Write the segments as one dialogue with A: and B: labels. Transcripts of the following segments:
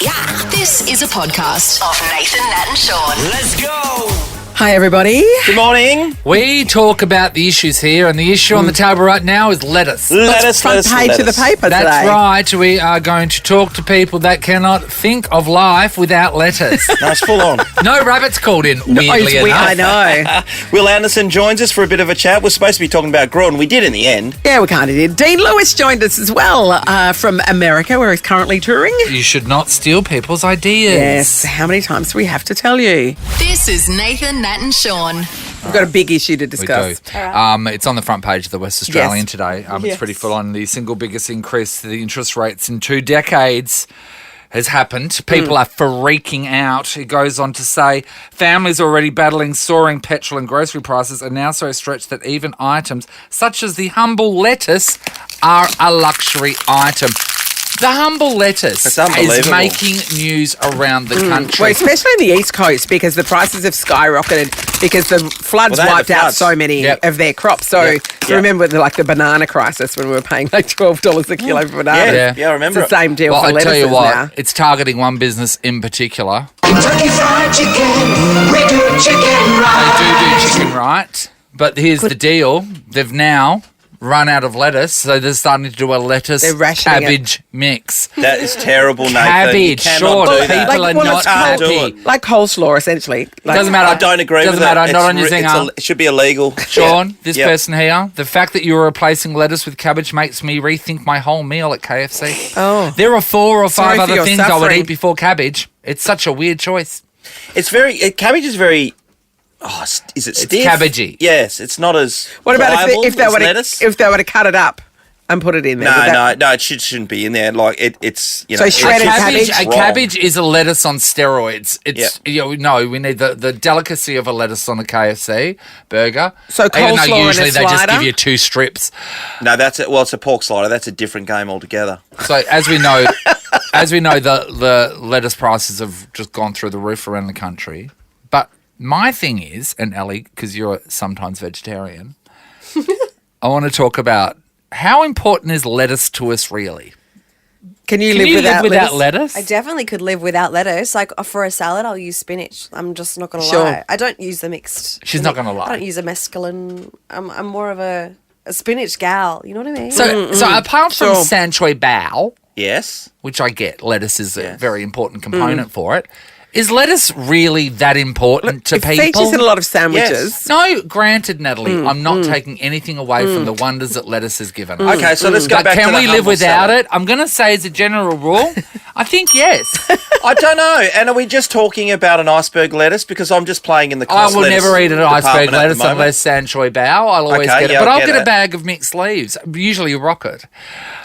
A: Yeah, this is a podcast of Nathan, Nat and Shaun.
B: Let's go.
C: Hi, everybody.
B: Good morning.
D: We talk about the issues here, and the issue on the table right now is lettuce.
C: Front page of the paper
D: That's
C: today.
D: right. We are going to talk to people that cannot think of life without lettuce.
B: No, it's full on.
D: No rabbits called in, weirdly enough.
C: I know.
B: Will Anderson joins us for a bit of a chat. We're supposed to be talking about Gruen. We did in the end.
C: Yeah, we kind of did. Dean Lewis joined us as well from America, where he's currently touring.
D: You should not steal people's ideas.
C: Yes. How many times do we have to tell you?
A: This is Nathan, Nat and Shaun.
C: We've got a big issue to
D: We
C: discuss.
D: do. It's on the front page of the West Australian today. It's
C: Yes.
D: pretty full on. The single biggest increase to the interest rates in 2 decades has happened. People are freaking out. It goes on to say families already battling soaring petrol and grocery prices are now so stretched that even items such as the humble lettuce are a luxury item. The humble lettuce
B: That's unbelievable.
D: is making news around the country.
C: Well, especially in the East Coast, because the prices have skyrocketed because the floods
B: Well, they had
C: wiped
B: the
C: out
B: floods.
C: so many
D: Yep.
C: of their crops. So
B: Yep.
C: you remember the banana crisis when we were paying like $12 a kilo for bananas.
B: Yeah, I remember
C: It's the same deal
D: Well,
C: for
D: I tell you
C: lettuces
D: what,
C: now.
D: it's targeting one business in particular.
E: Kentucky Fried Chicken, we do chicken
D: They
E: right.
D: do chicken right, but here's the deal. They've now run out of lettuce, so they're starting to do a lettuce
C: They're rationing it.
D: cabbage mix.
B: That is terrible, Nathan. You
D: Cabbage,
B: cannot
D: sure.
B: do
D: People
B: that.
D: are not
C: it's
B: can't do
D: happy.
B: it.
C: like coleslaw, essentially. Like,
D: Doesn't matter.
B: I don't agree
D: Doesn't
B: with
D: matter.
B: it.
D: Not on your zinger.
B: It should be illegal.
D: Sean, this
B: Yep.
D: person here, the fact that you're replacing lettuce with cabbage makes me rethink my whole meal at KFC.
C: Oh.
D: There are 4 or 5
C: Sorry for
D: other
C: your
D: things I would
C: suffering.
D: eat before cabbage. It's such a weird choice.
B: It's cabbage is very. Oh, is it stiff?
D: cabbagey.
B: Yes, it's not as.
C: What about
B: pliable
C: if they
B: as
C: were
B: lettuce?
C: to cut it up and put it in there? Would that-
B: No, it shouldn't be in there. Like it's
C: So
B: it's
C: shredded
B: just
C: cabbage?
D: A
B: wrong.
D: cabbage is a lettuce on steroids. It's we need the delicacy of a lettuce on a KFC burger.
C: So
D: Even though
C: coleslaw and a
D: usually they just
C: slider?
D: give you 2 strips.
B: No, that's it. Well, it's a pork slider. That's a different game altogether.
D: So as we know, the lettuce prices have just gone through the roof around the country. But my thing is, and Ellie, because you're sometimes vegetarian, I want to talk about how important is lettuce to us really?
C: Can you
D: Can
C: live
D: you
C: without
D: live without
C: lettuce?
D: lettuce?
F: I definitely could live without lettuce. Like for a salad, I'll use spinach. I'm just not going to
C: Sure.
F: lie. I don't use the mixed.
D: She's not gonna lie.
F: I don't use a mescaline. I'm more of a spinach gal. You know what I mean?
D: So apart from
C: Sure.
D: sanctuary bao,
B: Yes.
D: which I get, lettuce is a
B: Yes.
D: very important component for it. Is lettuce really that important to
C: It
D: people?
C: features in a lot of sandwiches.
D: No, granted, Natalie, I'm not taking anything away from the wonders that lettuce has given us.
B: Okay, so let's go
D: But
B: back to
D: can
B: the
D: we live
B: humble
D: without
B: salad.
D: it? I'm going to say as a general rule, I think yes.
B: I don't know. And are we just talking about an iceberg lettuce? Because I'm just playing in the
D: I
B: cost
D: will
B: lettuce
D: never eat an iceberg
B: department at the
D: lettuce
B: moment.
D: unless sanctuary bao. I'll always
B: Okay,
D: get it.
B: yeah,
D: But
B: I'll
D: I'll
B: get
D: get a
B: it.
D: bag of mixed leaves, usually a rocket.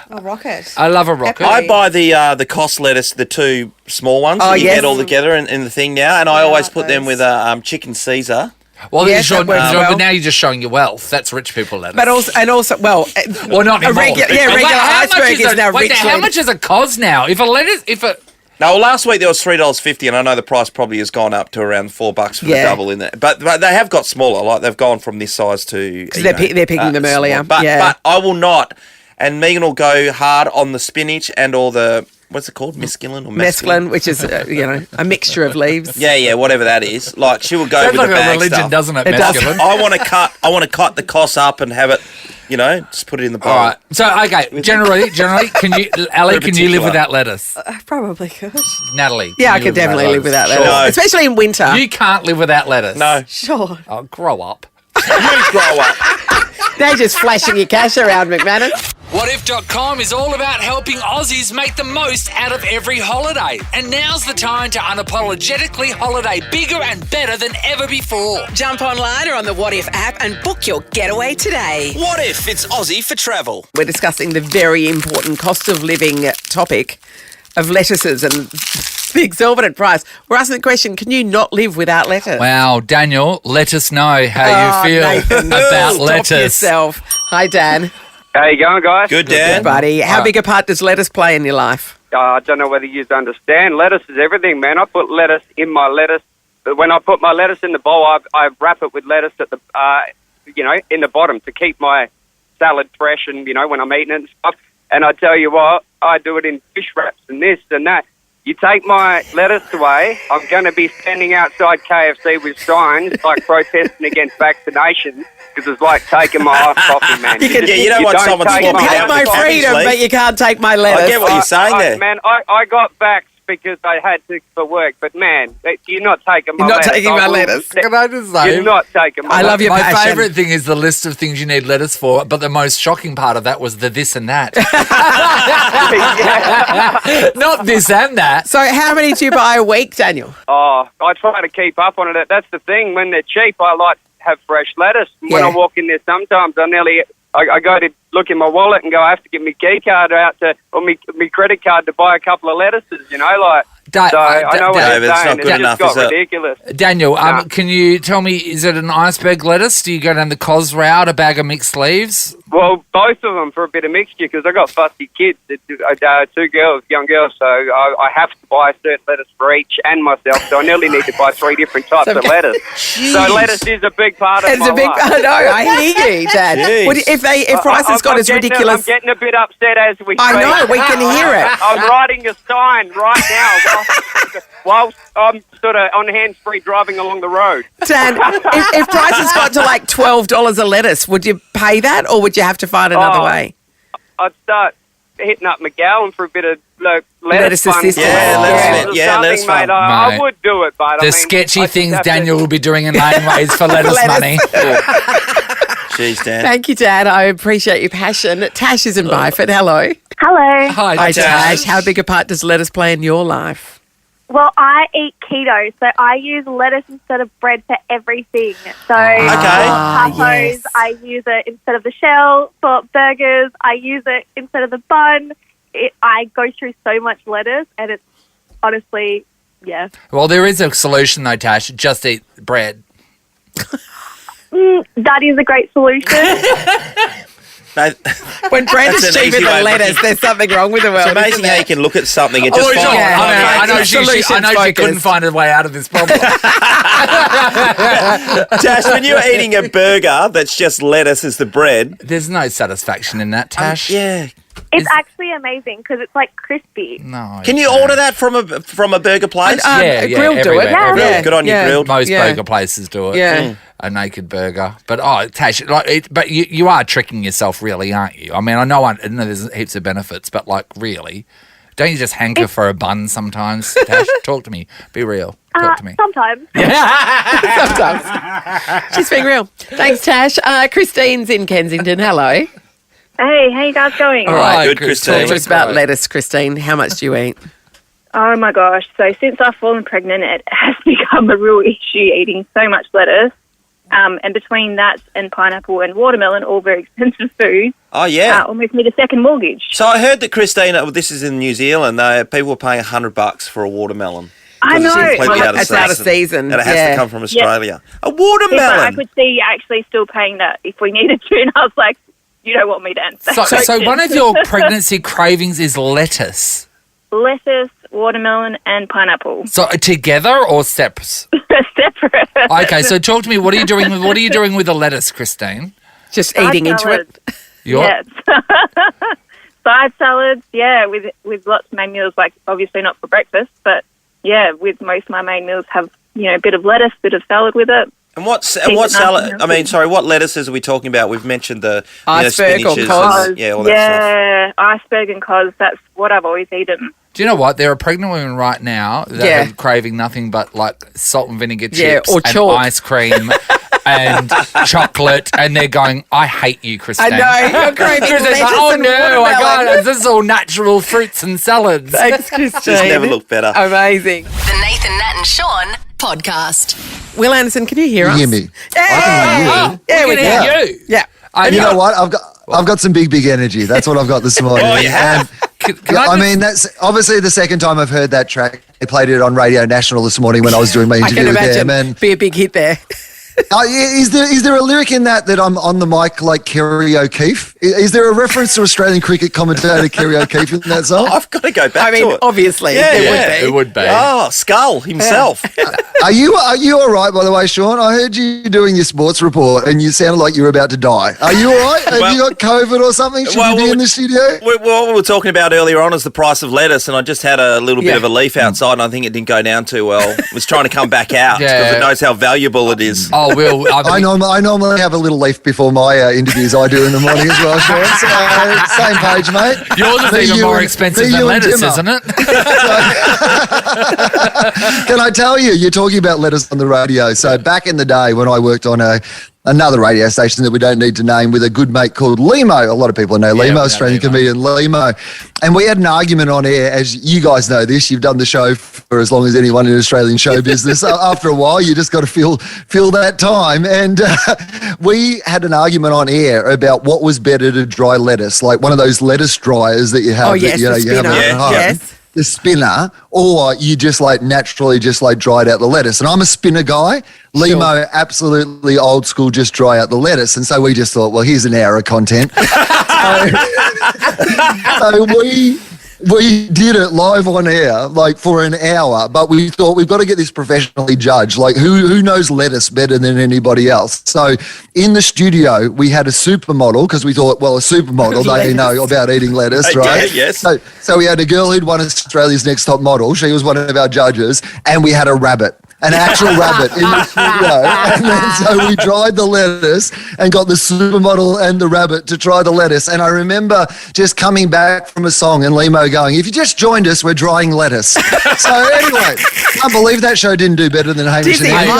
F: a rocket.
D: I love a rocket.
F: Pepper.
B: I buy the cost lettuce, the 2 small ones
C: Oh,
B: that you
C: yes.
B: get all together in the thing now, and I
F: Yeah, I
B: always
F: like
B: put them
F: those.
B: with a chicken Caesar.
D: Well,
C: Yes,
D: you're
C: that works
D: showing,
C: well.
D: but now you're just showing your wealth. That's rich people lettuce.
C: But also,
D: Well, not
C: a
D: anymore.
C: regular
D: How much
C: iceberg is now
D: wait,
C: rich
D: how
C: lettuce.
D: much is a cos now?
B: No, well, last week there was $3.50, and I know the price probably has gone up to around $4 for the
C: Yeah.
B: double in there. But they have got smaller. Like they've gone from this size to.
C: 'Cause they're picking them earlier.
B: But
C: Yeah.
B: but I will not. And Megan will go hard on the spinach and all the what's it called, mescaline or
C: mescaline, which is a mixture of leaves.
B: Yeah, whatever that is. Like she will go
D: Sounds
B: with
D: like
B: the
D: a
B: bag
D: religion,
B: stuff.
D: doesn't it?
C: It does.
D: Masculine.
B: I want to cut the cost up and have it. Just put it in the bowl.
D: All right. So, okay, generally, can you, Ali, can you live
B: particular.
D: without lettuce?
F: I probably could.
D: Natalie?
C: Yeah, I
D: can you
C: could definitely live without
D: Sure.
C: lettuce,
B: No.
C: especially in winter.
D: You can't live without lettuce.
B: No,
F: Sure.
D: Oh, grow up.
B: you grow up.
C: They're just flashing your cash around, McMahon.
D: WhatIf.com is all about helping Aussies make the most out of every holiday. And now's the time to unapologetically holiday bigger and better than ever before.
G: Jump online or on the What If app and book your getaway today.
H: What if it's Aussie for travel?
C: We're discussing the very important cost of living topic of lettuces and the exorbitant price. We're asking the question, can you not live without lettuce?
D: Wow, Daniel, let us know how you feel
C: Nathan,
D: about
C: stop
D: lettuce.
C: yourself. Hi, Dan.
I: How you going, guys?
B: Good, Dan.
C: Buddy, how big a part does lettuce play in your life?
I: I don't know whether you understand. Lettuce is everything, man. I put lettuce in my lettuce. But when I put my lettuce in the bowl, I wrap it with lettuce at the, in the bottom to keep my salad fresh and, when I'm eating it and stuff. And I tell you what, I do it in fish wraps and this and that. You take my lettuce away, I'm going to be standing outside KFC with signs like protesting against vaccination because it's like taking my ice coffee, man.
B: You don't want someone
I: take
B: swapping
C: Take
B: out
C: my
B: the cabbage
C: freedom,
B: leaf.
C: but you can't take my lettuce.
B: I get what you're saying there.
I: Man, I got vaxxed because I had to for work, but man, you're not taking my
C: You're not
I: lettuce.
C: taking my lettuce.
D: Can I just say?
I: You're not taking my
C: I love your
D: My
C: passion.
D: favourite thing is the list of things you need lettuce for, but the most shocking part of that was the this and that. Not this and that.
C: So how many do you buy a week, Daniel?
I: Oh, I try to keep up on it. That's the thing. When they're cheap, I like to have fresh lettuce. When
C: Yeah.
I: I walk in there, sometimes I go to look in my wallet and go, I have to get my key card out or my credit card to buy a couple of lettuces, you know, like. So I know what
B: David,
I: you're
B: it's
I: saying.
B: not good
I: It's
B: enough,
I: just got
B: is it?
I: ridiculous.
D: Daniel,
I: Nah.
D: can you tell me, is it an iceberg lettuce? Do you go down the Cos route, a bag of mixed leaves?
I: Well, both of them for a bit of mixture because I got fussy kids, two girls, young girls, so I have to buy a certain lettuce for each and myself. So I nearly need to buy 3 different types of lettuce. So lettuce is a big part of
C: It's
I: my
C: a big.
I: life.
C: I know. I hear you, Dad.
B: Jeez.
C: What, if prices
I: I'm
C: got as
I: getting
C: ridiculous.
I: I'm getting a bit upset as we speak.
C: I know. We can hear it.
I: I'm writing a sign right now whilst I'm sort of on hands-free driving along the road.
C: Dan, if prices got to like $12 a lettuce, would you pay that, or would you have to find another way?
I: I'd start hitting up McGowan for a bit of lettuce
C: Lettuce
I: fund.
C: assistance.
B: Yeah,
I: Or
B: yeah, lettuce
I: something, mate.
B: fund.
I: I
D: Mate.
I: would do it, but I
D: The
I: mean,
D: sketchy
I: I just
D: things
I: have to-
D: Daniel will be doing in laneways for lettuce
C: Lettuce.
D: money.
B: Jeez, Dan.
C: Thank you, Dad. I appreciate your passion. Tash is in Byford. Hello.
J: Hello.
D: Hi,
C: Hi,
D: Tash.
C: Tash. How big a part does lettuce play in your life?
J: Well, I eat keto, so I use lettuce instead of bread for everything. So tacos,
C: yes.
J: I use it instead of the shell. For burgers, I use it instead of the bun. I go through so much lettuce, and it's honestly, yeah.
D: Well, there is a solution though, Tash. Just eat bread.
J: That is a great solution.
B: No,
C: When bread
B: That's
C: is
B: an
C: cheaper
B: easy way
C: than
B: of
C: lettuce,
B: looking.
C: there's something wrong with the world.
B: it's amazing
C: isn't
B: how
C: it?
B: you can look at something and just
C: Oh,
B: find
C: sure.
D: I know
C: It's
D: she
C: solutions
D: couldn't
C: focused.
D: find a way out of this problem.
B: Tash, when you're eating a burger that's just lettuce as the bread,
D: There's no satisfaction in that, Tash.
B: yeah.
J: It's actually amazing because it's like crispy.
D: No.
B: Can you order that from a burger place?
D: Yeah,
C: Grill do
D: everywhere,
C: it.
D: everywhere.
C: Yeah.
B: Good on you, grilled.
D: Most
C: Yeah.
D: burger places do it.
C: Yeah.
D: A naked burger. But Tash, but you are tricking yourself, really, aren't you? I mean, I know there's heaps of benefits, but like, really, don't you just hanker for a bun sometimes? Tash, talk to me. Be real. Talk to me.
J: Sometimes.
C: Sometimes. She's being real. Thanks, Tash. Christine's in Kensington. Hello.
J: Hey, how you guys going?
B: All right,
D: Hi,
B: good,
D: Christine.
B: Christine.
C: Talk to us about lettuce, Christine. How much do you eat?
J: Oh my gosh. So since I've fallen pregnant, it has become a real issue eating so much lettuce. And between that and pineapple and watermelon, all very expensive foods,
B: Oh, yeah.
J: almost need a second mortgage.
B: So I heard that Christine, this is in New Zealand, people were paying $100 for a watermelon.
J: I know.
B: It's completely
C: Well,
B: out of
C: it's out of season,
B: And it has
C: yeah.
B: to come from Australia. A
J: Yeah, but I
B: watermelon.
J: could see actually still paying that if we needed to. And I was like, you don't want me to answer.
D: So one of your pregnancy cravings is lettuce.
J: Lettuce, watermelon, and pineapple.
D: So together or steps?
J: Separate.
D: Okay, so talk to me. What are you doing? What are you doing with the lettuce, Christine?
C: Just eating into it.
J: Yes. Side salads, yeah, with lots of main meals, like obviously not for breakfast, but yeah, with most of my main meals have, a bit of lettuce, bit of salad with it.
B: And what
J: it
B: salad?
J: nice.
B: I mean, sorry, what lettuces are we talking about? We've mentioned the
C: Iceberg or
B: spinaches
C: cos.
B: and, all that stuff.
J: Iceberg and cos, that's what I've always eaten.
D: Do you know what? There are pregnant women right now that
C: Yeah.
D: are craving nothing but like salt and vinegar
C: Yeah,
D: chips
C: or
D: and
C: chalk.
D: ice cream and chocolate, and they're going, I hate you, Christine.
C: I know. You're craving
D: Christine's
C: lettuce
D: like, oh
C: and
D: no, I
C: watermelon.
D: got it. This is all natural fruits and salads.
C: Thanks, Christine.
B: Just never looked better.
C: Amazing.
A: The Nathan, Nat and Sean podcast.
C: Will Anderson, can you hear us?
K: Hear me?
C: Yeah,
K: I can hear you.
C: yeah, we
D: Look
C: can.
D: at you.
C: Yeah.
K: And you know what? I've got some big energy. That's what I've got this morning.
B: Oh, you have?
K: And
D: Can I
K: I mean, that's obviously the second time I've heard that track. They played it on Radio National this morning when I was doing my
C: I
K: interview
C: can
K: with
C: imagine.
K: them. And
C: Be a big hit there.
K: Is there a lyric in that I'm on the mic like Kerry O'Keefe? Is there a reference to Australian cricket commentator Kerry O'Keefe in that song?
B: I've got to go back to it.
C: Obviously,
B: Yeah,
C: there would be.
D: It would be.
B: Oh, Skull himself.
K: Are you all right, by the way, Shaun? I heard you doing your sports report and you sounded like you were about to die. Are you all right? Have you got COVID or something? Should you be in the studio?
B: What we were talking about earlier on is the price of lettuce, and I just had a little bit of a leaf outside, and I think it didn't go down too well. It was trying to come back out because it knows how valuable it is.
D: Oh, Will.
K: I normally have a little leaf before my interviews I do in the morning as well, Shaun. So, same page, mate.
D: Yours is even more expensive than lettuce, isn't it?
K: Can I tell you, you're talking about lettuce on the radio. So back in the day when I worked on another radio station that we don't need to name with a good mate called Limo. A lot of people know Limo, Australian comedian Limo. And we had an argument on air, as you guys know this. You've done the show for as long as anyone in Australian show business. After a while, you just got to feel that time. And we had an argument on air about what was better to dry lettuce, like one of those lettuce dryers that you have.
C: Oh, yes,
K: that, you have at home.
C: Yes.
K: The spinner, or you just naturally dried out the lettuce. And I'm a spinner guy. Limo, absolutely old school, just dry out the lettuce. And so we just thought, well, here's an hour of content. so we did it live on air, for an hour, but we thought we've got to get this professionally judged. Who knows lettuce better than anybody else? So in the studio, we had a supermodel because we thought, well, a supermodel, they know about eating lettuce, right?
B: Yes.
K: So we had a girl who'd won Australia's Next Top Model. She was one of our judges, and we had a rabbit. An actual rabbit in the studio. And then so we dried the lettuce and got the supermodel and the rabbit to try the lettuce. And I remember just coming back from a song and Limo going, if you just joined us, we're drying lettuce. So anyway, I can't believe that show didn't do better than Hamish and Andy.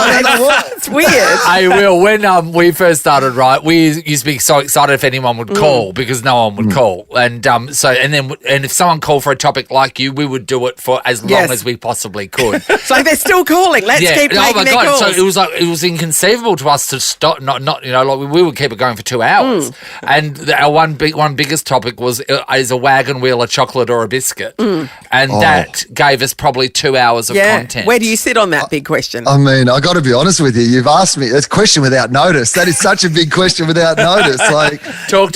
C: It's weird.
D: Hey, Will, when we first started, right, we used to be so excited if anyone would call because no one would call. And and if someone called for a topic like you, we would do it for as long as we possibly could.
C: So they're still calling. Let's keep making their calls.
D: So it was inconceivable to us to stop. We would keep it going for 2 hours. And our one biggest topic was is a wagon wheel a chocolate or a biscuit, and that gave us probably 2 hours of content.
C: Where do you sit on that big question?
K: I mean, I got to be honest with you. You've asked me. It's a question without notice. That is such a big question without notice.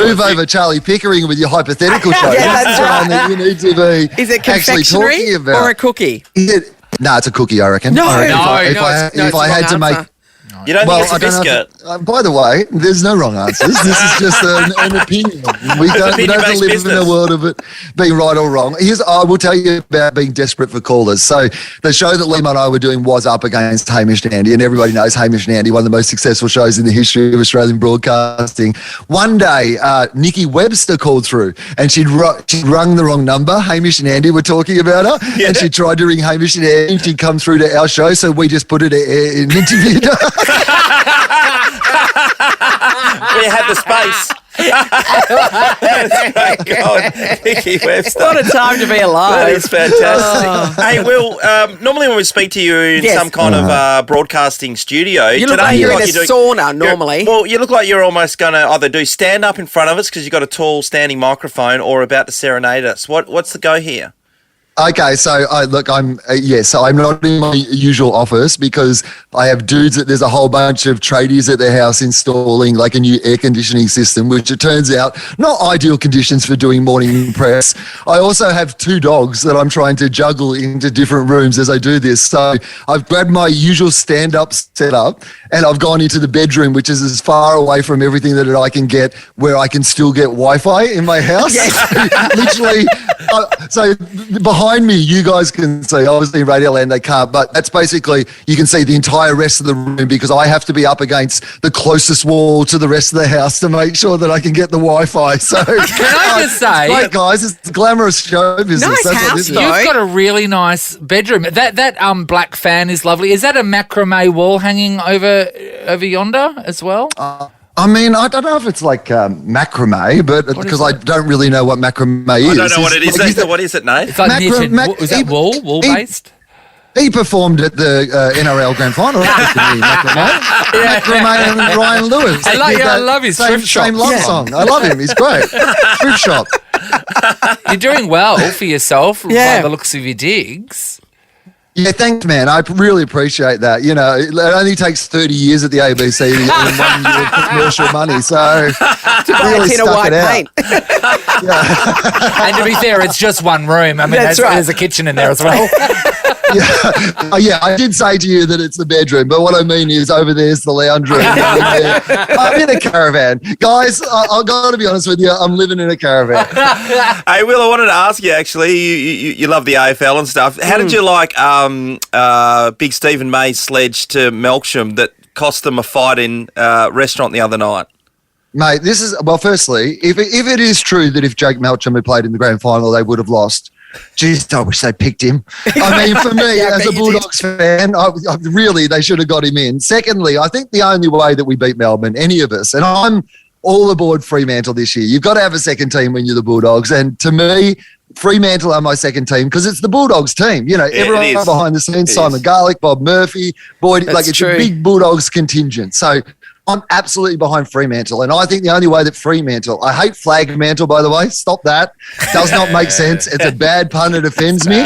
K: Move over Charlie Pickering with your hypothetical show.
C: That's right.
K: That you need to be
C: Is it
K: actually
C: confectionery
K: talking about.
C: or a cookie?
K: No, it's a cookie, I reckon.
C: No,
K: if I had to make.
B: You don't think it's a biscuit?
K: By the way, there's no wrong answers. This is just an opinion. We don't live in a world of it being right or wrong. I will tell you about being desperate for callers. So the show that Lima and I were doing was up against Hamish and Andy, and everybody knows Hamish and Andy, one of the most successful shows in the history of Australian broadcasting. One day, Nikki Webster called through, and she'd rung the wrong number. Hamish and Andy were talking about her, and she tried to ring Hamish and Andy, and she'd come through to our show, so we just put it in interviewed her.
B: We had the space. God, Nikki Webster.
C: What a time to be alive.
B: That is fantastic. Hey, Will, normally when we speak to you in some kind of broadcasting studio,
C: you look like you're in a sauna normally.
B: Well, you look like you're almost going to either do stand-up in front of us because you've got a tall standing microphone or about to serenade us. What's the go here?
K: Okay, so I'm not in my usual office because I have dudes there's a whole bunch of tradies at their house installing like a new air conditioning system, which it turns out not ideal conditions for doing morning press. I also have 2 dogs that I'm trying to juggle into different rooms as I do this. So I've grabbed my usual stand-up setup and I've gone into the bedroom, which is as far away from everything that I can get where I can still get Wi-Fi in my house. Yes. Literally, so behind me, you guys can see, obviously in Radioland they can't, but that's basically, you can see the entire rest of the room because I have to be up against the closest wall to the rest of the house to make sure that I can get the Wi-Fi. So
D: can I just say,
K: great guys, it's glamorous show business.
C: Nice
K: that's
C: house,
K: what this is.
D: You've got a really nice bedroom. That black fan is lovely. Is that a macrame wall hanging over yonder as well?
K: I mean, I don't know if it's like macrame, but because I don't really know what macrame is.
B: I don't know what it is. What is it, Nate?
D: It's like is that wool based?
K: He performed at the NRL Grand Final. Macrame and Ryan Lewis.
D: I love his thrift shop.
K: Same love song. I love him. He's great. Thrift shop.
D: You're doing well for yourself by the looks of your digs.
K: Yeah, thanks, man. I really appreciate that. You know, it only takes 30 years at the ABC to get 1 year of commercial money. So
C: To buy a tin of white paint.
D: And to be fair, it's just one room. I mean,
C: That's right.
D: there's a kitchen in there as well.
K: Yeah, I did say to you that it's the bedroom, but what I mean is over there's the lounge room. I'm in a caravan. Guys, I've got to be honest with you, I'm living in a caravan.
B: Hey, Will, I wanted to ask you, actually, you love the AFL and stuff. How did you like Big Stephen May's sledge to Melksham that cost them a fight in restaurant the other night?
K: Mate, this is, well, firstly, if it is true that if Jake Melksham had played in the grand final, they would have lost. Jeez, I wish they picked him. I mean, for me, as a Bulldogs fan, really, they should have got him in. Secondly, I think the only way that we beat Melbourne, any of us, and I'm all aboard Fremantle this year. You've got to have a second team when you're the Bulldogs. And to me, Fremantle are my second team because it's the Bulldogs team. You know, everyone behind the scenes, Simon Garlick, Bob Murphy, Boyd, it's a big Bulldogs contingent. So I'm absolutely behind Fremantle. And I think the only way that Fremantle, I hate flag mantle, by the way. Stop that. Does not make sense. It's a bad pun. It offends me.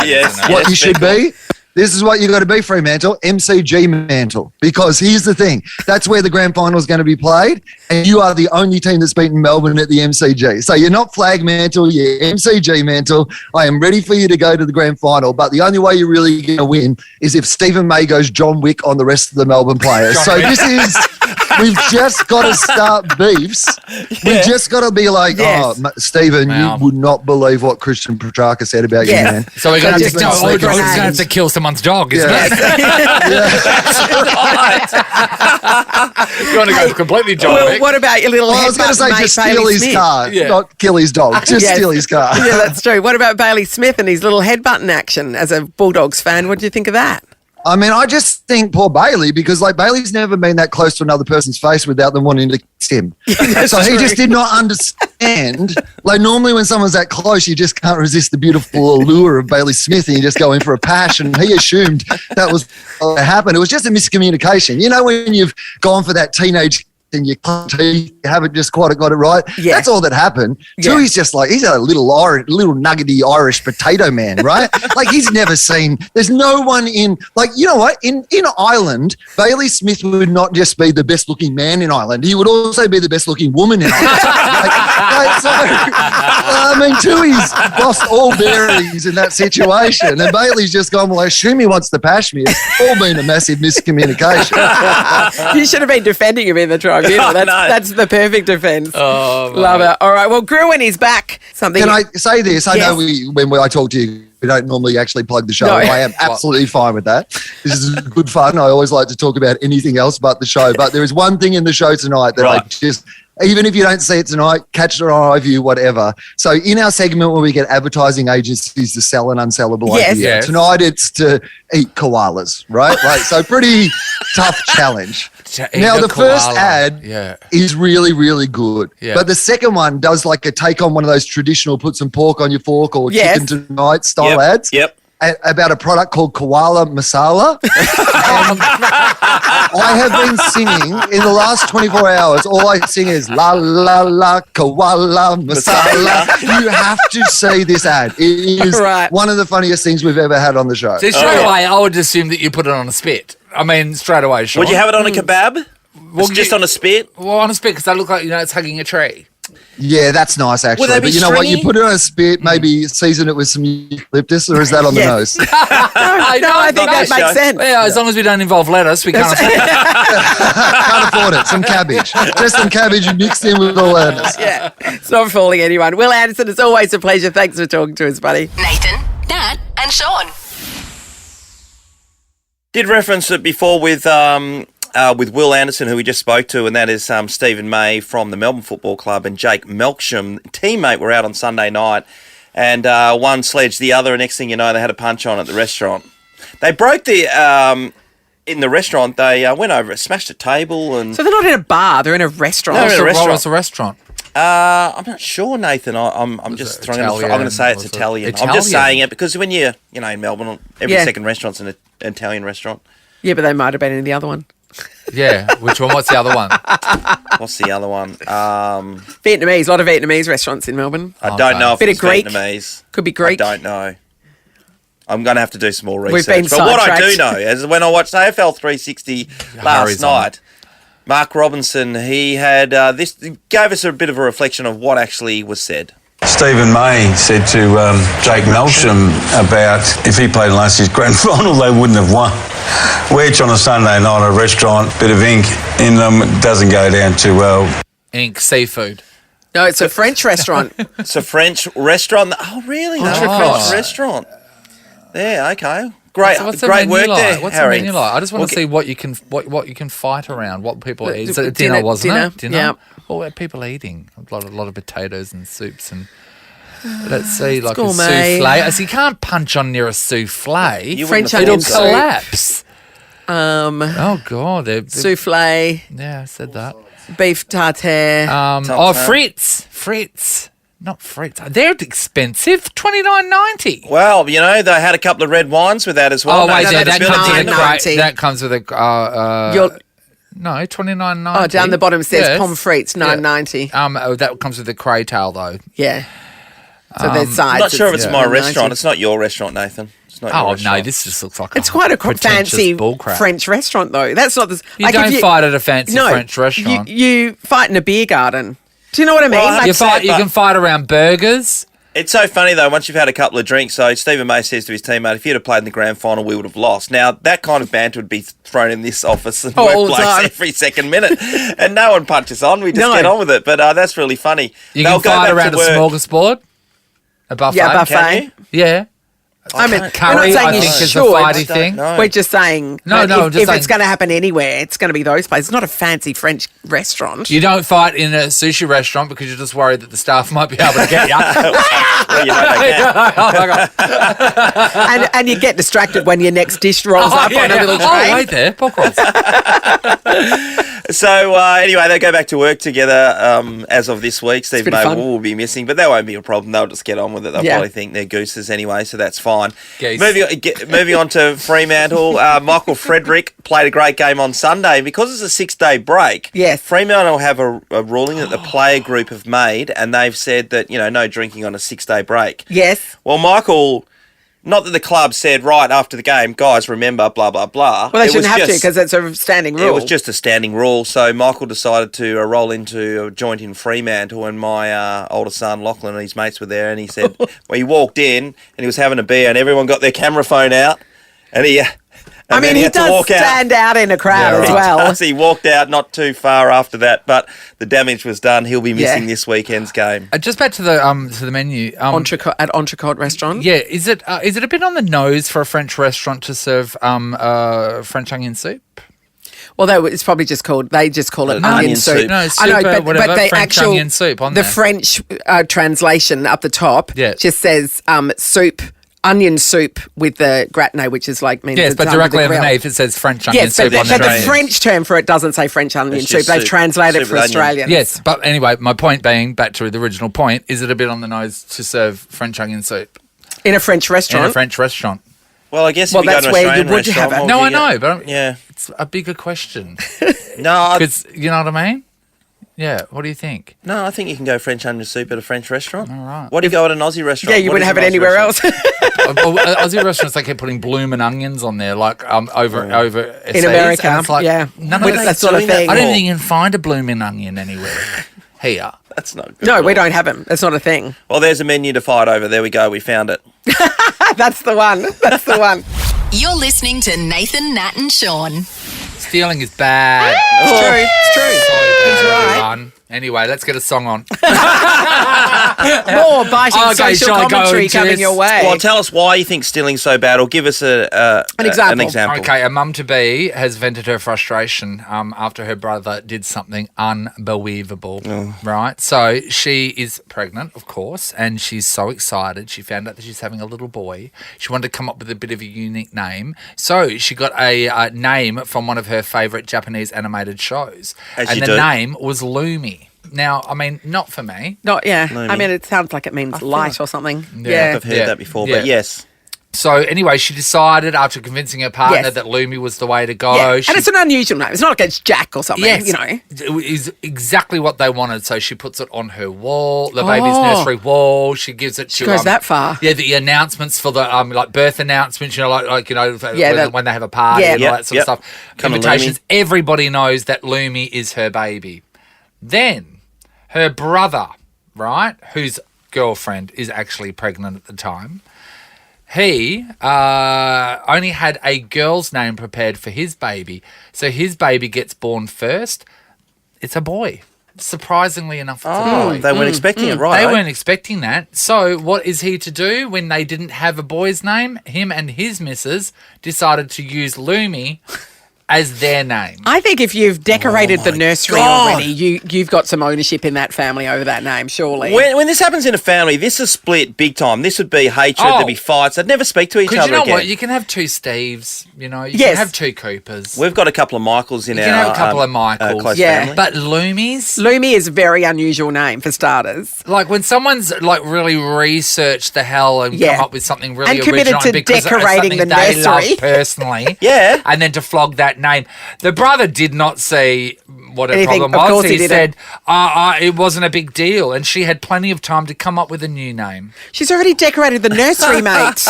K: What you should be. This is what you got to be, Fremantle, MCG mantle. Because here's the thing. That's where the grand final is going to be played. And you are the only team that's beaten Melbourne at the MCG. So you're not flag mantle, you're MCG mantle. I am ready for you to go to the grand final. But the only way you're really going to win is if Stephen May goes John Wick on the rest of the Melbourne players. So this is... We've just got to start beefs. We've just got to be like, Stephen, you would not believe what Christian Petrarca said about you, man.
D: So we're going to have to kill someone's dog, isn't it? That's right. You want to go completely John Wick.
C: What about your little
K: I was going to say just steal his car, not kill his dog. Just steal his car.
C: Yeah, that's true. What about Bailey Smith and his little headbutton action as a Bulldogs fan? What do you think of that?
K: I mean, I just think poor Bailey, because like Bailey's never been that close to another person's face without them wanting to kiss him. So he just did not understand. Like normally when someone's that close, you just can't resist the beautiful allure of Bailey Smith and you just go in for a passion. He assumed that was what happened. It was just a miscommunication. You know, when you've gone for that teenage and you haven't just quite got it right. Yeah. That's all that happened. Yeah. Tui's just like, he's a little nuggety Irish potato man, right? Like he's never seen, there's no one in, like, you know what? In Ireland, Bailey Smith would not just be the best looking man in Ireland. He would also be the best looking woman in Ireland. I mean, Tui's lost all bearings in that situation. And Bailey's just gone, well, I assume he wants to pash me. It's all been a massive miscommunication.
C: You should have been defending him in the tribunal. That's the perfect defence. Oh, love it. All right. Well, Gruen is back. Can
K: I say this? I know when I talk to you, we don't normally actually plug the show. No. I am absolutely fine with that. This is good fun. I always like to talk about anything else but the show. But there is one thing in the show tonight that I just... Even if you don't see it tonight, catch it on iView, whatever. So in our segment where we get advertising agencies to sell an unsellable idea, tonight it's to eat koalas, right? So pretty tough challenge. Now, the first ad is really, really good. Yeah. But the second one does like a take on one of those traditional put some pork on your fork or chicken tonight style ads. Yep. About a product called Koala Masala. I have been singing in the last 24 hours. All I sing is la la la Koala Masala. You have to see this ad. It is one of the funniest things we've ever had on the show.
D: So straight away, I would assume that you put it on a spit. I mean, straight away, Shaun.
B: Would you have it on a kebab? Well, just on a spit?
D: Well, on a spit because they look like, it's hugging a tree.
K: Yeah, that's nice actually. But you know what? You put it on a spit, maybe season it with some eucalyptus, or is that on the nose?
C: No, I think that makes sense.
D: Yeah, as long as we don't involve lettuce, we can't afford it.
K: Can't afford it. Some cabbage. Just some cabbage mixed in with the lettuce.
C: Yeah, it's not fooling anyone. Will Anderson, it's always a pleasure. Thanks for talking to us, buddy.
A: Nathan, Nat and Shaun.
B: Did reference it before with Will Anderson, who we just spoke to, and that is Stephen May from the Melbourne Football Club, and Jake Melksham, teammate, were out on Sunday night, and one sledged the other, and next thing you know, they had a punch on at the restaurant. They broke the in the restaurant. They went over, smashed a table, and
C: so they're not in a bar; they're in a restaurant.
B: No, in a restaurant.
D: What's a restaurant?
B: I'm not sure, Nathan. I'm just throwing. I'm going to say it's Italian. I'm just saying it because when you're in Melbourne, every second restaurant's an Italian restaurant.
C: Yeah, but they might have been in the other one.
D: Yeah, which one? What's the other one?
B: What's the other one?
C: Vietnamese. A lot of Vietnamese restaurants in Melbourne.
B: I don't know if it's Vietnamese.
C: Could be Greek.
B: I don't know. I'm going to have to do some more
C: We've
B: research.
C: been
B: But what I do
C: sidetracked.
B: know is when I watched AFL 360 last night, Mark Robinson, he had this gave us a bit of a reflection of what actually was said.
L: Stephen May said to Jake Melksham about if he played in last year's grand final, they wouldn't have won. Which on a Sunday night at a restaurant, bit of ink in them doesn't go down too well.
D: Ink, seafood.
C: No, it's a French restaurant.
B: It's a French restaurant. Oh, really? No,
C: Entre
B: a
C: French.
B: French restaurant. Yeah, okay. Great,
D: What's the
B: great
D: menu
B: work
D: like?
B: there,
D: What's
B: Harry.
D: the menu like? I just want to
B: Well,
D: see what you can fight around. What people eat. It's
C: Dinner,
D: a dinner, wasn't
C: dinner,
D: it? Dinner.
C: yeah.
D: What were people eating? A lot of potatoes and soups and. Let's see, like a
C: gourmet.
D: souffle. So you can't punch on near a souffle.
B: You
C: French
B: wouldn't
C: onion
B: have thought
C: soup.
B: so.
C: collapse.
D: Oh God,
C: Souffle,
D: yeah, I said that.
C: beef tartare.
D: Fritz, not Fritz. They're expensive. $29.90.
B: Well, you know, they had a couple of red wines with that as well.
D: Oh wait,
B: No,
D: yeah, that
B: that's
D: comes with a
C: $9.90.
D: crate. That comes with a.
C: You're-
D: No, $29.90.
C: oh, down the bottom says
D: Yes.
C: pommes frites, $9.90.
D: That comes with a cray tail though.
C: Yeah. So there's sides.
B: I'm not sure if it's my
C: $9.90.
B: restaurant. It's not your restaurant, Nathan. It's not your
D: Oh
B: restaurant.
D: no, this just looks like
C: It's quite a
D: pretentious
C: fancy
D: bull crap.
C: French restaurant, though. That's not the.
D: You
C: like,
D: don't
C: if
D: fight at a fancy French restaurant.
C: You fight in a beer garden. Do you know what I mean?
B: Well,
C: Like,
D: You can fight around burgers.
B: It's so funny, though, once you've had a couple of drinks. So Stephen May says to his teammate, if you'd have played in the grand final, we would have lost. Now, that kind of banter would be thrown in this office and
C: all the
B: workplace
C: time.
B: every second minute. And no one punches on. We just
C: No.
B: get on with it. But that's really funny.
D: You
B: They'll
D: can
B: go
D: fight
B: back
D: around
B: to
D: a
B: work.
D: smorgasbord. A buffet.
C: Yeah,
B: Can
C: buffet.
B: you?
D: Yeah.
C: I mean, we're
D: Curry,
C: not
D: I
C: saying you
D: think, is a
C: should.
D: fighty thing.
B: No.
C: We're just saying
D: No,
C: that
D: no,
C: if,
D: just
C: if
D: saying-
C: it's going to happen anywhere, it's going to be those places. It's not a fancy French restaurant.
D: You don't fight in a sushi restaurant because you're just worried that the staff might be able to get you.
B: Well, you know they can.
C: and you get distracted when your next dish rolls up on a little tray.
D: Oh, wait there. Pork rolls.
B: So anyway, they go back to work together as of this week. Steve
C: bit of
B: May
C: fun.
B: will be missing, but that won't be a problem. They'll just get on with it. They'll
C: Yeah.
B: probably think they're gooses anyway, so that's fine.
D: Geese.
B: Moving on to Fremantle, Michael Frederick played a great game on Sunday. Because it's a 6-day break,
C: Yes.
B: Fremantle have a ruling that the player group have made, and they've said that, no drinking on a 6-day break.
C: Yes.
B: Well, Michael... Not that the club said, right after the game, guys, remember, blah, blah, blah.
C: Well, they
B: It
C: shouldn't
B: was
C: have to
B: just-
C: because it's a standing rule.
B: It was just a standing rule. So Michael decided to roll into a joint in Fremantle, and my older son, Lachlan, and his mates were there, and he said, well, he walked in, and he was having a beer, and everyone got their camera phone out, and he...
C: I mean, he does stand out in a crowd as well.
B: He walked out not too far after that, but the damage was done. He'll be missing this weekend's game.
D: Just back to the menu.
C: Entrecote restaurant.
D: Yeah, is it a bit on the nose for a French restaurant to serve French onion soup?
C: Well, it's probably just called. They just call it onion soup.
D: No,
C: I
D: soup,
C: know, but the
D: French
C: actual
D: onion soup on
C: the
D: there.
C: French translation up the top just says soup. Onion soup with the gratin, which is like means
D: Yes,
C: it's
D: but
C: under
D: directly
C: the grill.
D: underneath it says French onion soup on
C: but
D: the
C: the French term for it doesn't say French onion
B: It's
C: soup.
B: just
C: They've
B: soup-
C: translated
B: soup
C: for
B: with onion.
C: Australians.
D: Yes, but anyway, my point being, back to the original point, is it a bit on the nose to serve French onion soup
C: in a French restaurant.
D: in a French restaurant?
B: Well, I guess
C: Well,
B: if you go
C: that's
B: to an
C: where you
B: Australian
C: would
B: restaurant...
C: have it.
B: what
D: No,
B: would
D: I
B: you
D: know,
B: get?
D: but
B: Yeah.
D: it's a bigger question.
B: No,
D: Because, you know what I mean? Yeah, what do you think?
B: I think you can go French onion soup at a French restaurant.
D: All right.
B: What do you go at an Aussie restaurant?
C: Yeah, you
B: What
C: wouldn't
B: is
C: have
B: an
C: it
B: Aussie
C: anywhere
B: restaurant?
C: else.
D: Aussie restaurants, they keep putting blooming onions on there, like over
C: In America,
D: and it's like,
C: yeah.
D: none
C: With
D: of
C: that sort of thing.
D: I don't think you can find a blooming onion anywhere here.
B: That's not good.
C: No,
B: at
C: we
B: all.
C: don't have them. That's not a thing.
B: Well, there's a menu to fight over. There we go. We found it.
C: That's the one. That's the one.
A: You're listening to Nathan, Nat and Sean.
D: Stealing is bad.
C: It's true. It's true.
D: He's
C: right.
D: everyone. Anyway, let's get a song on.
C: More biting
D: Okay,
C: social
D: shall I go
C: commentary
D: into
C: coming
D: this?
C: your way.
B: Well, tell us why you think stealing's so bad, or give us an example.
D: Okay, a mum-to-be has vented her frustration after her brother did something unbelievable, right? So she is pregnant, of course, and she's so excited. She found out that she's having a little boy. She wanted to come up with a bit of a unique name. So she got a name from one of her favourite Japanese animated shows.
B: As
D: and
B: you
D: the
B: do.
D: name was Lumi. Now, I mean, not for me.
C: Not, yeah.
B: Lumi.
C: I mean, it sounds like it means light or something.
B: I've heard that before, but yes.
D: So anyway, she decided after convincing her partner
C: Yes.
D: that Lumi was the way to go.
C: Yeah.
D: She
C: And it's an unusual name. It's not like it's Jack or something,
D: Yes,
C: you know.
D: it is exactly what they wanted. So she puts it on her wall, the baby's nursery wall. She gives it to.
C: She goes that far.
D: Yeah, the announcements for the like birth announcements. You know, like you know, when they have a party and all that sort of stuff.
B: Come on,
D: Invitations.
B: Lumi.
D: Everybody knows that Lumi is her baby. Then her brother, right, whose girlfriend is actually pregnant at the time. He only had a girl's name prepared for his baby. So his baby gets born first. It's a boy. Surprisingly enough, it's a boy.
B: They weren't expecting it, right?
D: They weren't expecting that. So what is he to do when they didn't have a boy's name? Him and his missus decided to use Lumi as their name.
C: I think if you've decorated the nursery
B: God.
C: already, you've got some ownership in that family over that name, surely.
B: When this happens in a family, this is split big time. This would be hatred,
D: Oh.
B: there'd be fights. They'd never speak to each
D: Because
B: other
D: you know
B: again.
D: what? You can have two Steves, you know. You
C: Yes.
D: can have two Coopers.
B: We've got a couple of Michaels in
D: You
B: our
D: can have a couple of Michaels.
B: close
C: Yeah.
B: family.
D: But Lumis,
C: Lumi is a very unusual name for starters.
D: like when someone's like really researched the hell and
C: Yeah.
D: come up with something really
C: And committed
D: original
C: to
D: because it's
C: decorating
D: something
C: the
D: they
C: nursery.
D: love personally,
B: Yeah.
D: and then to flog that name. The brother did not see what her
C: Anything-
D: problem
C: of
D: was.
C: course he
D: He
C: didn't.
D: said it wasn't a big deal, and she had plenty of time to come up with a new name.
C: She's already decorated the nursery, mate.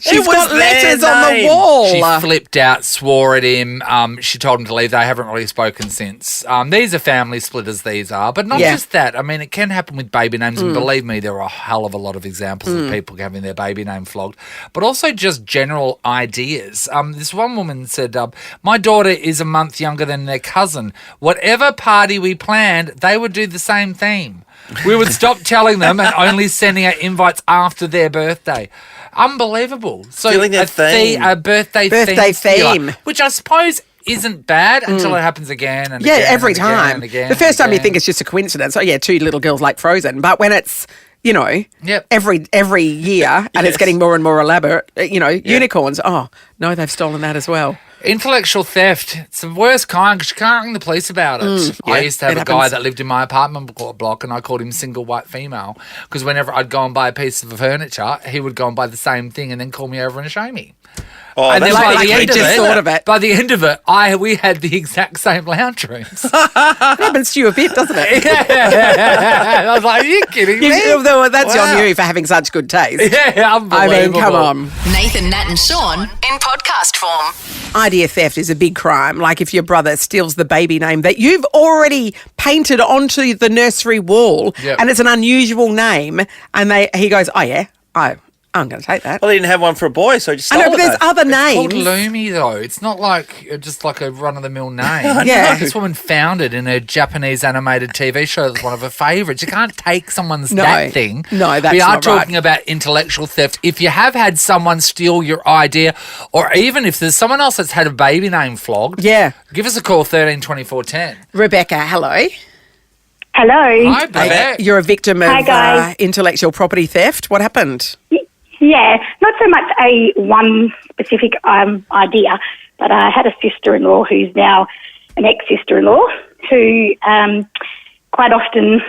C: She's
B: was
C: got
B: their
C: letters on the
B: name.
C: wall.
D: She flipped out, swore at him. She told him to leave. They haven't really spoken since. These are family splitters, these are. But not
C: Yeah.
D: just that. I mean, it can happen with baby names. And believe me, there are a hell of a lot of examples of people having their baby name flogged. But also just general ideas. This one woman said, my daughter is a month younger than their cousin. Whatever party we planned, they would do the same theme. We would stop telling them and only sending out invites after their birthday. Unbelievable. So
B: Stealing their theme.
D: a birthday
C: theme.
D: stealer, which I suppose isn't bad until it happens again and
C: Yeah,
D: again
C: every
D: and again
C: time.
D: and again
C: The first
D: and
C: time you
D: again.
C: think it's just a coincidence. Oh, yeah, two little girls like Frozen. But when it's, you know,
D: Yep.
C: every year and it's getting more and more elaborate, you know, unicorns. Oh, no, they've stolen that as well.
D: Intellectual theft, it's the worst kind because you can't ring the police about it. I used to have
C: it
D: a guy
C: happens.
D: that lived in my apartment block and I called him single white female because whenever I'd go and buy a piece of furniture, he would go and buy the same thing and then call me over and show me.
B: Oh,
D: And then
B: that's
C: like he just thought of it.
D: by the end of it, we had the exact same lounge rooms.
C: It happens to you a bit, doesn't it?
D: Yeah. I was like, are you kidding me?
C: That's
D: Wow.
C: on you for having such good taste.
D: Yeah,
C: I
D: unbelievable.
C: mean, come on.
A: Nathan, Nat, and Sean in podcast form.
C: Idea theft is a big crime. Like if your brother steals the baby name that you've already painted onto the nursery wall,
D: Yep.
C: and it's an unusual name, and he goes, "Oh yeah, I'm going to take that."
B: Well, they didn't have one for a boy, so he just
C: I
B: stole
C: know, but
B: it,
C: there's
B: though.
C: other
D: It's called
C: names.
D: Lumi, though. It's not like just like a run-of-the-mill name.
C: Yeah.
D: This woman found it in a Japanese animated TV show that's one of her favourites. You can't take someone's
C: No.
D: that thing.
C: No, that's
D: We are
C: not right.
D: talking about intellectual theft. If you have had someone steal your idea, or even if there's someone else that's had a baby name flogged,
C: Yeah.
D: give us a call, 13 24 10.
C: Rebecca, hello.
J: Hello.
D: Hi, Beck.
C: You're a victim
J: Hi,
C: of
J: guys.
C: intellectual property theft. What happened?
J: Yeah, not so much a one specific idea, but I had a sister-in-law who's now an ex-sister-in-law who quite often,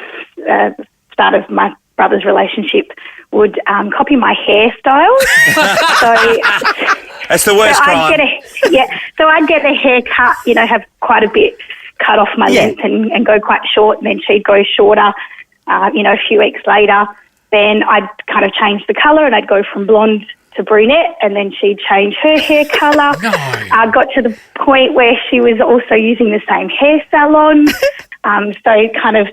J: start of my brother's relationship, would copy my hairstyle.
B: That's the worst crime.
J: So I'd get the haircut, have quite a bit cut off my length and go quite short, and then she'd go shorter, a few weeks later. Then I'd kind of change the colour and I'd go from blonde to brunette, and then she'd change her hair colour. I got to the point where she was also using the same hair salon. So it kind of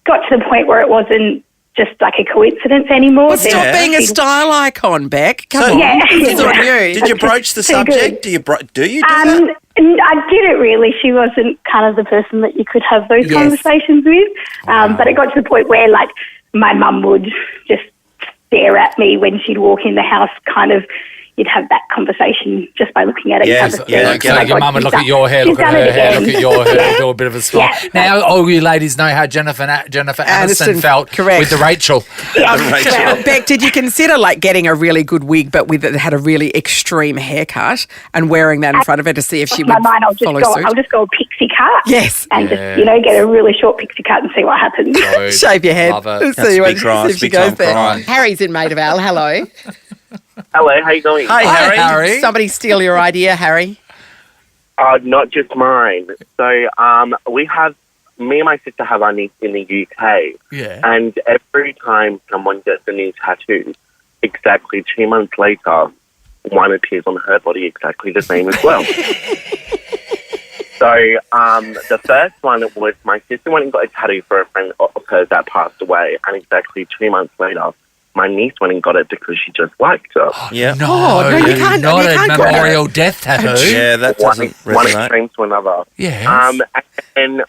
J: got to the point where it wasn't just like a coincidence anymore.
C: Well, stop being a style icon, Beck. Come on.
J: Yeah.
C: It's on you.
B: Did you broach the
J: Too
B: subject?
J: good.
B: Do you do that?
J: I didn't really. She wasn't kind of the person that you could have those
C: Yes.
J: conversations with. But it got to the point where, like, my mum would just stare at me when she'd walk in the house, kind of. You'd have that conversation just by looking at it.
B: Yes,
J: Kind of
B: yeah,
J: saying,
B: okay.
J: "Oh my
D: So your
J: God,
D: mum would
J: she's
D: look
J: done-
D: at your hair,
J: she's
D: look at
J: done
D: her
J: it
D: hair,
J: again."
D: look at your hair,
J: Yeah.
D: do a bit of a smile.
J: Yeah.
D: Now, all you ladies know how Jennifer Aniston felt
C: correct.
D: with the Rachel.
C: Well, Beck, did you consider like getting a really good wig, but with it had a really extreme haircut, and wearing that in front of her to see if she
J: In my
C: would
J: mind,
C: follow suit?
J: I'll just go a pixie cut.
C: Yes.
J: And just, get a really short pixie cut and see what happens.
D: Good.
C: Shave your head.
D: Love it.
C: See
B: big crime,
C: if she
B: big time
C: goes there.
B: crime.
C: Harry's in Maidavale. Hello.
M: Hello, how you going?
B: Hey,
D: Hi,
B: Harry.
D: Harry.
C: Somebody steal your idea, Harry.
M: Not just mine. So, me and my sister have our niece in the UK.
D: Yeah.
M: And every time someone gets a new tattoo, exactly 2 months later, one appears on her body exactly the same as well. So, the first one was my sister went and got a tattoo for a friend of hers that passed away, and exactly 2 months later, my niece went and got it because she just liked her.
B: Yeah.
C: No, you can't.
D: Not
C: you
D: a
C: can't
D: memorial death tattoo.
B: Yeah, that doesn't
M: One
B: resonate.
M: extreme to another.
D: Yes.
M: And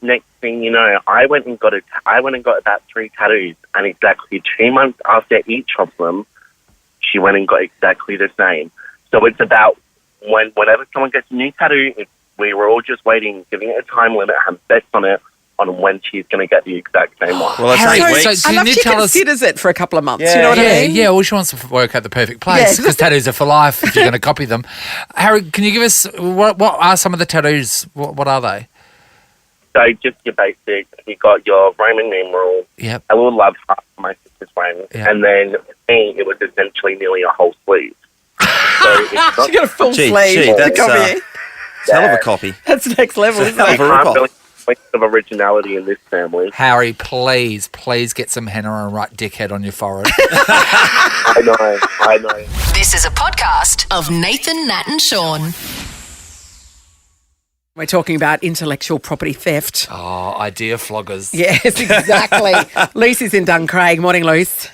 M: next thing you know, I went and got about 3 tattoos, and exactly 2 months after each of them, she went and got exactly the same. So it's about whenever someone gets a new tattoo, we were all just waiting, giving it a time limit, have bets on it, on when she's going to get the exact same one.
B: Well, it's 8 weeks.
D: So
C: I
D: can
C: love
D: you
C: she
D: tell us?
C: considers it for a couple of months.
B: Yeah,
C: You know what I
D: Yeah,
C: mean?
D: yeah. Well, she wants to work out the perfect place because tattoos are for life if you're going to copy them. Harry, can you give us what are some of the tattoos? What are they?
M: So just your basic, you got your Roman numeral,
D: Yep.
M: a little love heart for my sister's friend,
D: Yep.
M: and then for me, it was essentially nearly a whole sleeve. So it's not,
C: She got a full
B: Gee,
C: sleeve. to
B: that's,
C: copy it.
B: hell of a copy.
C: That's next level, isn't
B: Hell
C: it?
B: of a
M: can't
B: rip-off.
M: really point of originality in this family.
D: Harry, please get some henna and write dickhead on your forehead.
M: I know.
A: This is a podcast of Nathan, Nat and Sean.
C: We're talking about intellectual property theft.
D: Oh, idea floggers.
C: Yes, exactly. Lucy's in Duncraig. Morning, Luce.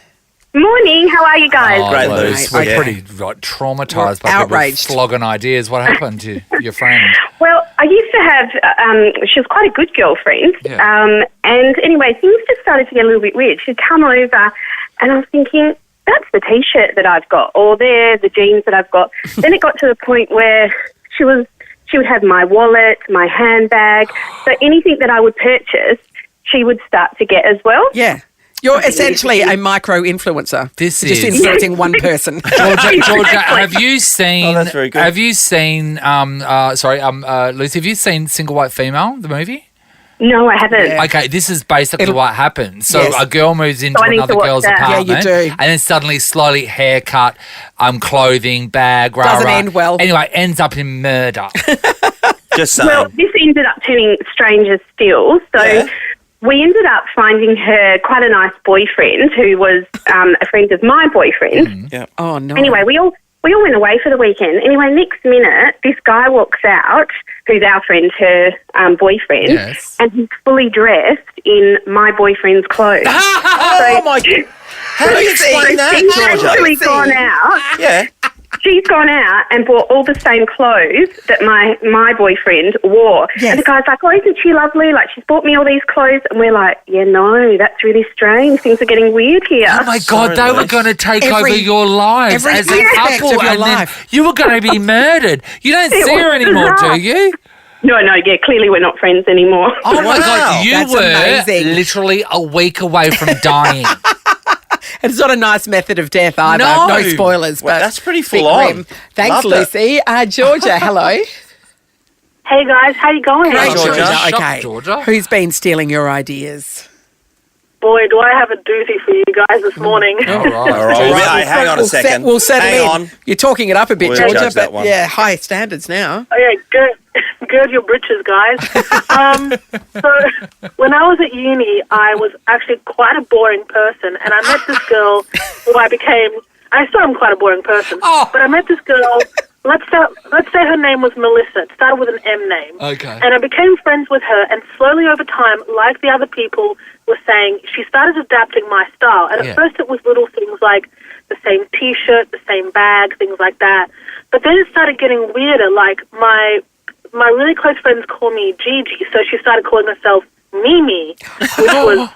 J: Morning, how are you guys?
B: Great,
D: Luce.
B: Luce.
D: We're
B: Yeah.
D: pretty traumatised by
C: Outraged.
D: people flogging ideas. What happened to your friend?
J: Well, I used to have, she was quite a good girlfriend.
D: Yeah.
J: And anyway, things just started to get a little bit weird. She'd come over and I was thinking, that's the T-shirt that I've got, or they're the jeans that I've got. Then it got to the point where she would have my wallet, my handbag. So anything that I would purchase, she would start to get as well.
C: Yeah. You're essentially a micro-influencer.
D: This
C: Just
D: is-
C: influencing one person.
D: Georgia, have you seen?
B: Oh, that's very good.
D: Have you seen? Lucy, have you seen Single White Female, the movie?
J: No, I haven't.
C: Yeah.
D: Okay, this is basically what happens. So
C: Yes.
D: a girl moves into
J: So I need
D: another
J: to watch
D: girl's
J: that.
C: Yeah, you
D: apartment,
C: do.
D: and then suddenly, slowly, haircut, clothing, bag, rah,
C: Doesn't
D: rah.
C: end well.
D: Anyway, ends up in murder.
B: Just saying.
J: Well, this ended up turning stranger still. So we ended up finding her quite a nice boyfriend who was a friend of my boyfriend.
B: yeah.
C: Oh, no.
J: Anyway, we all went away for the weekend. Anyway, next minute, this guy walks out, who's our friend, her boyfriend,
D: Yes.
J: and he's fully dressed in my boyfriend's clothes.
C: Oh, my God.
B: How do you explain that,
J: She's
B: Georgia?
J: actually gone out.
B: Yeah.
J: She's gone out and bought all the same clothes that my boyfriend wore.
C: Yes.
J: And the guy's like, oh, isn't she lovely? Like, she's bought me all these clothes. And we're like, yeah, no, that's really strange. Things are getting weird here.
D: Oh my God, they were going to take over your lives
C: every
D: as a
C: aspect
D: couple,
C: of your
D: and
C: life.
D: then you were going to be murdered. You don't
J: It
D: see her
J: was
D: anymore,
J: bizarre.
D: do you?
J: No, yeah, clearly we're not friends anymore.
D: Oh my
B: Wow,
D: God, you
C: that's
D: were
C: amazing.
D: literally a week away from dying.
C: It's not a nice method of death either.
D: No.
C: No spoilers,
B: Well,
C: but
B: that's pretty
C: bit
B: full on.
C: grim. Thanks,
B: Loved it.
C: Lucy. Georgia, hello.
J: Hey, guys, how you going?
C: Great,
B: Georgia.
C: Georgia. Okay.
D: Shocked, Georgia.
C: Who's been stealing your ideas?
N: Boy, do I have a doozy for you guys this morning.
D: All right.
B: All right. Hey, hang on a second.
C: We'll settle
B: hang
C: in.
B: on.
C: You're talking it up a bit,
B: We'll
C: Georgia,
B: judge that
C: but
B: one.
C: yeah, high standards now.
N: Oh, yeah, gird your britches, guys. So when I was at uni, I was actually quite a boring person, and I met this girl who I still am quite a boring person, but I met this girl, let's say her name was Melissa. It started with an M name.
D: Okay.
N: And I became friends with her, and slowly over time, like the other people were saying, she started adapting my style. And
D: Yeah.
N: at first it was little things like the same T-shirt, the same bag, things like that. But then it started getting weirder, like my really close friends call me Gigi, so she started calling herself Mimi, which was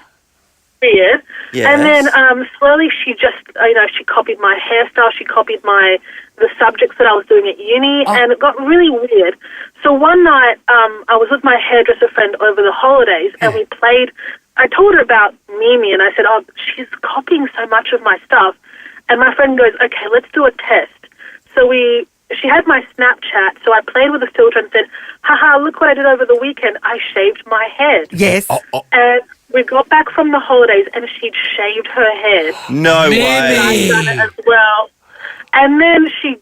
N: weird.
B: Yes.
N: And then slowly she just, she copied my hairstyle, she copied the subjects that I was doing at uni, and it got really weird. So one night I was with my hairdresser friend over the holidays, and we played. I told her about Mimi, and I said, oh, she's copying so much of my stuff. And my friend goes, okay, let's do a test. So she had my Snapchat, so I played with the filter and said, haha, look what I did over the weekend. I shaved my head.
C: Yes.
N: And we got back from the holidays, and she'd shaved her head.
B: No
D: Mimi.
B: way.
N: I'd done it as well. And then she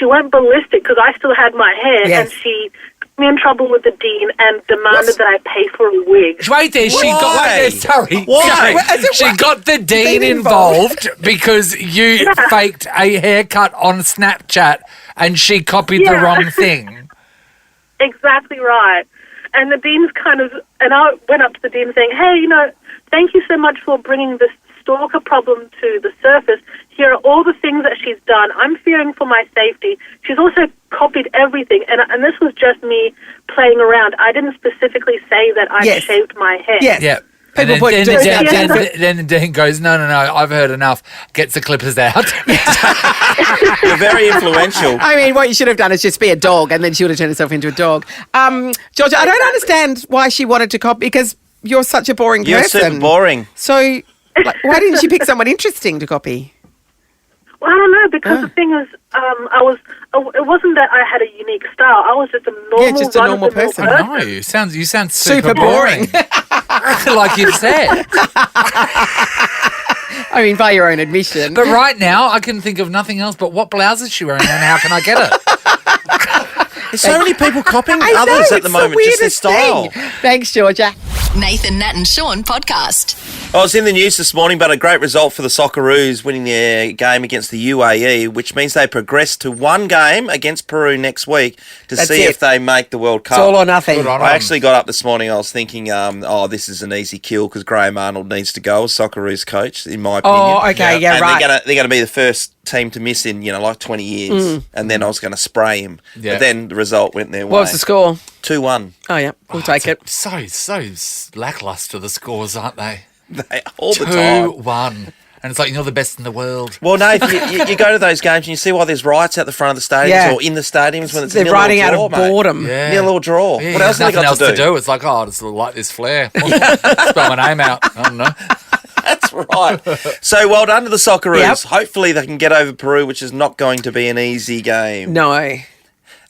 N: went ballistic because I still had my hair,
C: Yes.
N: and she got me in trouble with the dean and demanded that I pay for a wig.
D: Wait there, she got the dean involved because you faked a haircut on Snapchat and she copied the wrong thing.
N: Exactly right. And the dean's and I went up to the dean saying, hey, thank you so much for bringing this stalker problem to the surface. Here are all the things that she's done. I'm fearing for my safety. She's also copied everything. And this was just me playing around. I didn't specifically say that I shaved my hair.
D: Yeah. And then the dean goes, no, I've heard enough. Gets the clippers out.
B: You're very influential.
C: I mean, what you should have done is just be a dog, and then she would have turned herself into a dog. Georgia, I don't understand why she wanted to copy, because you're such a boring
B: You're
C: person.
B: super boring.
C: So, why didn't she pick someone interesting to copy?
N: Well, I don't know, because the thing is, it wasn't that I had a unique style. I was just a normal,
C: person.
D: I know. You sound super boring. Like you've said.
C: I mean, by your own admission.
D: But right now, I can think of nothing else but what blouse is she wearing and how can I get it?
B: There's so many people copying others at the moment, just their style.
C: Thanks, Georgia.
A: Nathan, Nat and Shaun podcast.
B: I was in the news this morning, but a great result for the Socceroos winning their game against the UAE, which means they progress to one game against Peru next week to see if they make the World Cup.
C: It's all or nothing.
B: I actually got up this morning, I was thinking, this is an easy kill because Graham Arnold needs to go as Socceroos coach, in my opinion.
C: Oh, okay, right.
B: They're going to be the first team to miss in, 20 years. And then I was going to spray him.
D: Yeah.
B: But then the result went their way.
C: What was the score?
B: 2-1.
C: Oh, yeah, we'll take it.
D: So lackluster, the scores, aren't they?
B: All the time.
D: 2-1. And it's like, you're the best in the world.
B: Well, no, you go to those games and you see why there's riots out the front of the stadiums or in the stadiums when it's
C: they're
B: nil
C: riding
B: or draw,
C: out of boredom.
B: Yeah. Nil or draw.
D: Yeah,
B: What else have they got
D: to do? It's like, I just like this flare. Spell my name out. I don't know.
B: That's right. So well done to the Socceroos. Yep. Hopefully they can get over Peru, which is not going to be an easy game.
C: No.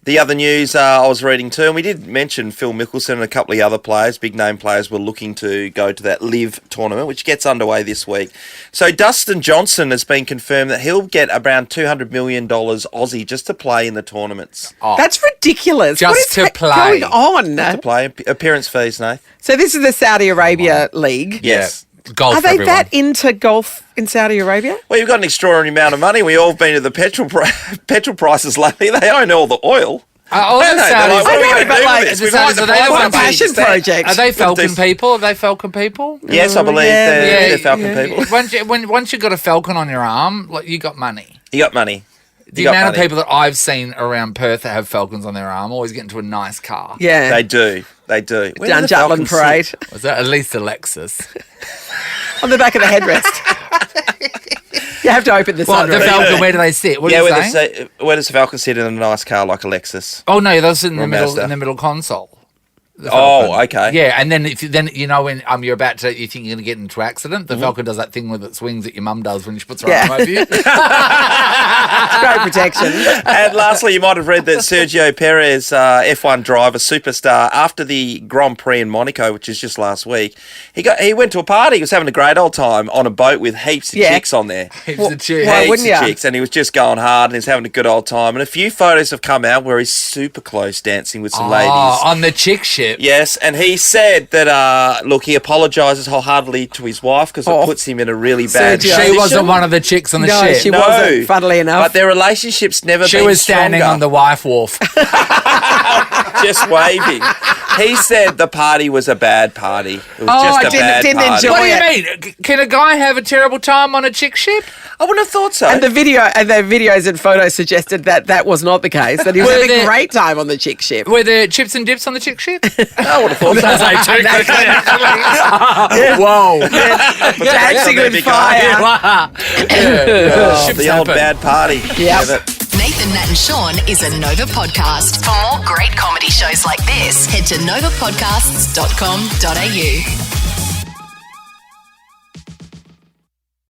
B: The other news I was reading too, and we did mention Phil Mickelson and a couple of other players, big name players, were looking to go to that LIV tournament, which gets underway this week. So Dustin Johnson has been confirmed that he'll get around $200 million Aussie just to play in the tournaments.
C: Oh. That's ridiculous.
D: Just
C: what is
D: to play.
C: going on?
B: Just to play. Appearance fees, Nath.
C: So this is the Saudi Arabia League.
B: Yes.
D: Golf
C: Are they
D: everyone.
C: that into golf in Saudi Arabia?
B: Well, you've got an extraordinary amount of money. We've all been to the petrol prices lately. They own all the oil.
D: All the
C: passion project.
D: Are they Falcon people? Are they Falcon people?
B: Yes, I believe they're Falcon people.
D: Once you've got a falcon on your arm, you got money.
B: You got money.
D: The amount of people that I've seen around Perth that have falcons on their arm always get into a nice car.
C: Yeah.
B: They do.
C: Down Jutland Parade.
D: Was that at least a Lexus?
C: On the back of the headrest. You have to open the sunroof.
D: The Falcon, where do they sit? What are you saying?
B: Where does the Falcon sit in a nice car like a Lexus?
D: Oh no, that's in the middle console.
B: Oh, okay.
D: Yeah, and then when you're about to, you think you're going to get into an accident, the Falcon does that thing with its wings that your mum does when she puts her arm over you.
C: Great protection.
B: And lastly, you might have read that Sergio Perez, F1 driver, superstar, after the Grand Prix in Monaco, which is just last week, he went to a party. He was having a great old time on a boat with heaps of chicks on there.
D: Heaps of chicks.
C: Why wouldn't you?
B: Chicks, and he was just going hard and he's having a good old time. And a few photos have come out where he's super close dancing with some ladies.
D: On the chick ship.
B: Yes, and he said that, he apologises wholeheartedly to his wife because it puts him in a really bad position.
D: She wasn't one of the chicks on the ship.
C: She wasn't, funnily enough.
B: But their relationship's never been
D: She was standing on the wife wharf.
B: just waving. He said the party was a bad party. It was just a bad party.
D: What do you mean? Can a guy have a terrible time on a chick ship?
B: I wouldn't have thought so.
C: And the videos and photos suggested that was not the case. That he was having a great time on the chick ship.
D: Were there chips and dips on the chick ship?
B: I would have thought so.
D: Whoa!
C: Dancing with fire.
B: The old bad party.
C: Yep.
A: Nathan, Nat and Shaun is a Nova podcast. For more great comedy shows like this, head to novapodcasts.com.au.